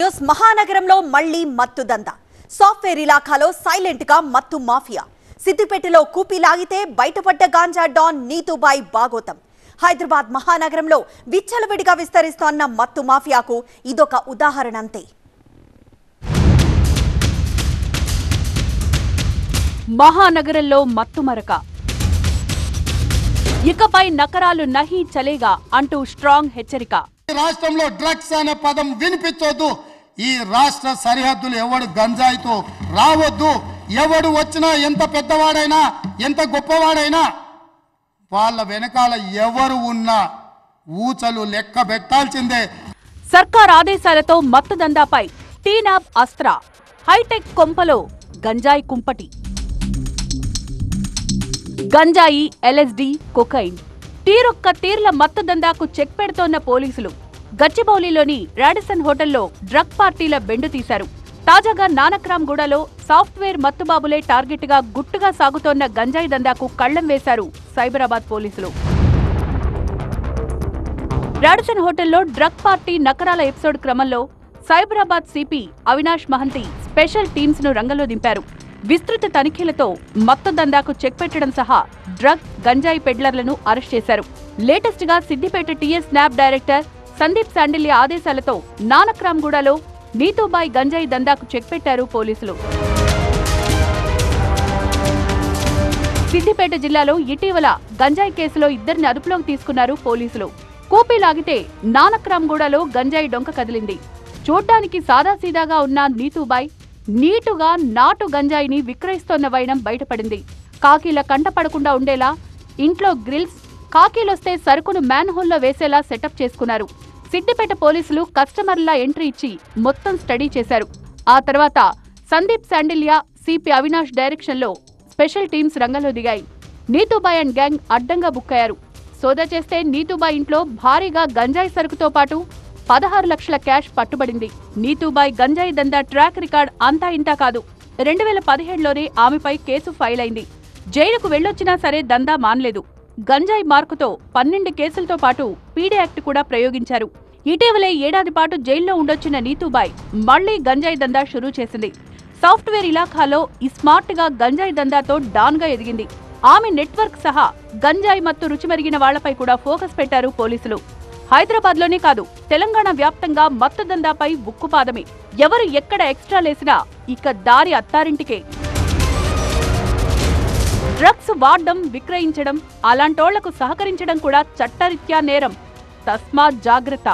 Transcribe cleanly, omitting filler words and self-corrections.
News మహానగరంలో మళ్లీ మత్తు దందా. సాఫ్ట్వేర్ ఇలాఖాలో సైలెంట్ గా మత్తు మాఫియా. సిద్దిపేటలో కూపి లాగితే బయటపడ్డ గాంజా డాన్ నీతుబాయి బాగోతం. హైదరాబాద్ మహానగరంలో విచ్చలవిడిగా విస్తరిస్తోన్న మత్తు మాఫియాకు ఇదొక ఉదాహరణ అంతే. మహానగరంలో మత్తు మరక. ఇకపై నకరాలు నహీ చలేగా అంటూ స్ట్రాంగ్ హెచ్చరిక. రాష్ట్రంలో డ్రగ్స్ అనే పదం వినిపించొద్దు. ఈ రాష్ట్ర సరిహద్దులు ఎవడు గంజాయితో రావద్దు. ఎవడు వచ్చినా, ఎంత పెద్దవాడైనా, ఎంత గొప్పవాడైనా, వాళ్ళ వెనకాల ఎవరు ఉన్నా ఊచలు లెక్క పెట్టాల్సిందే. సర్కార్ ఆదేశాలతో మత్తు దందాపై టీనాబ్ అస్త్ర. హైటెక్ కొంపలో గంజాయి కుంపటి. గంజాయి, ఎల్ఎస్డి, కొకైన్, తీరొక్క తీర్ల మత్తు దందాకు చెక్ పెడుతోన్న పోలీసులు గచ్చిబౌలిలోని రాడిసన్ హోటల్లో డ్రగ్ పార్టీల బెండు తీశారు. తాజాగా నానక్రామ్గూడలో సాఫ్ట్వేర్ మత్తుబాబులే టార్గెట్ గా గుట్టుగా సాగుతోన్న గంజాయి దందాకు కళ్లం వేశారు సైబరాబాద్ పోలీసులు. రాడిసన్ హోటల్లో డ్రగ్ పార్టీ నకరాల ఎపిసోడ్ క్రమంలో Cyberabad CP Avinash Mohanty special teams ను రంగంలో దింపారు. విస్తృత తనిఖీలతో మత్తు దందాకు చెక్ పెట్టడం సహా డ్రగ్, గంజాయి పెడ్లర్లను అరెస్ట్ చేశారు. లేటెస్ట్ గా సిద్దిపేట టీఎస్ స్నాప్ డైరెక్టర్ సందీప్ శాండిల్య ఆదేశాలతో నానక్రామ్గూడలో నీతుబాయి గంజాయి దందాకు చెక్ పెట్టారు పోలీసులు. సిద్దిపేట జిల్లాలో ఇటీవల గంజాయి కేసులో ఇద్దరిని అదుపులోకి తీసుకున్నారు పోలీసులు. కూపీ లాగితే నానక్రామ్గూడలో గంజాయి డొంక కదిలింది. చూడ్డానికి సాదాసీదాగా ఉన్న నీతుబాయి నీటుగా నాటు గంజాయిని విక్రయిస్తోన్న వైనం బయటపడింది. కాకీల కంటపడకుండా ఉండేలా ఇంట్లో గ్రిల్స్, కాకీలొస్తే సరుకును మ్యాన్ హోల్లో వేసేలా సెటప్ చేసుకున్నారు. సిద్దిపేట పోలీసులు కస్టమర్లా ఎంట్రీ ఇచ్చి మొత్తం స్టడీ చేశారు. ఆ తర్వాత సందీప్ శాండిల్య, సిపి అవినాష్ డైరెక్షన్లో స్పెషల్ టీమ్స్ రంగంలో దిగాయి. నీతుబాయ్ అండ్ గ్యాంగ్ అడ్డంగా బుక్కయ్యారు. సోదా చేస్తే నీతుబాయ్ ఇంట్లో భారీగా గంజాయి సరుకుతో పాటు 16 లక్షల క్యాష్ పట్టుబడింది. నీతుబాయ్ గంజాయి దందా ట్రాక్ రికార్డ్ అంతా ఇంతా కాదు. 2017లోనే ఆమెపై కేసు ఫైల్ అయింది. జైలుకు వెళ్లొచ్చినా సరే దందా మానలేదు. గంజాయి మార్కుతో 12 కేసులతో పాటు పీడీ యాక్ట్ కూడా ప్రయోగించారు. ఇటీవలే ఏడాది పాటు జైల్లో ఉండొచ్చిన నీతుబాయ్ మళ్లీ గంజాయి దందా షురూ చేసింది. సాఫ్ట్వేర్ ఇలాఖాలో ఈ స్మార్ట్ గా గంజాయి దందాతో డాన్ గా ఎదిగింది. ఆమె నెట్వర్క్ సహా గంజాయి మత్తు రుచిమరిగిన వాళ్లపై కూడా ఫోకస్ పెట్టారు పోలీసులు. హైదరాబాద్ లోనే కాదు, తెలంగాణ వ్యాప్తంగా మత్తు దందాపై ఉక్కుపాదమే. ఎవరు ఎక్కడ ఎక్స్ట్రా లేసినా ఇక దారి అత్తారింటికే. డ్రగ్స్ వాడడం, విక్రయించడం, అలాంటోళ్లకు సహకరించడం కూడా చట్టరీత్యా నేరం. తస్మాత్ జాగ్రత్త.